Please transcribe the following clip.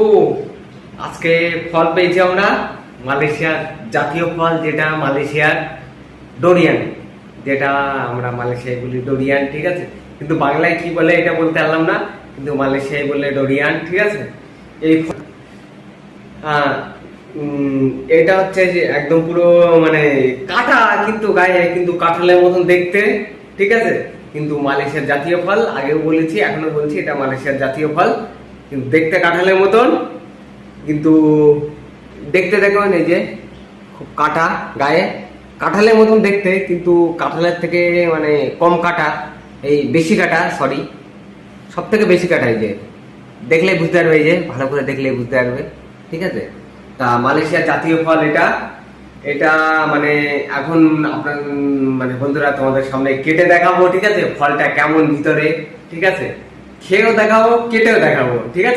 ও আজকে ফল পেয়েছি আমরা মালয়েশিয়ার জাতীয় ফল, যেটা মালয়েশিয়ার ডোরিয়ান, যেটা আমরা মালয়েশিয়ায় বলি ডোরিয়ান, ঠিক আছে। কিন্তু বাংলায় কি বলে এটা বলতে পারলাম না, কিন্তু মালয়েশিয়ায় বলে ডোরিয়ান, ঠিক আছে। এই এটা হচ্ছে যে একদম পুরো মানে কাটা, কিন্তু গায়ে কিন্তু কাঁঠালের মতন দেখতে, ঠিক আছে। কিন্তু মালয়েশিয়ার জাতীয় ফল, আগেও বলেছি এখনো বলছি, এটা মালয়েশিয়ার জাতীয় ফল, কিন্তু দেখতে কাঁঠালের মতন, কিন্তু দেখতে দেখবেন এই যে খুব কাটা, গায়ে কাঁঠালের মতন দেখতে, কিন্তু কাঁঠালের থেকে মানে কম কাটা, এই বেশি কাটা, সরি সব থেকে বেশি কাটা। এই যে দেখলে বুঝতে পারবে, এই যে ভালো করে দেখলে বুঝতে পারবে, ঠিক আছে। তা মালয়েশিয়ার জাতীয় ফল এটা, এটা মানে এখন আপনার মানে বন্ধুরা তোমাদের সামনে কেটে দেখাবো, ঠিক আছে। ফলটা কেমন ভিতরে, ঠিক আছে, খেয়েও দেখাবো, কেটেও দেখাবো, ঠিক আছে।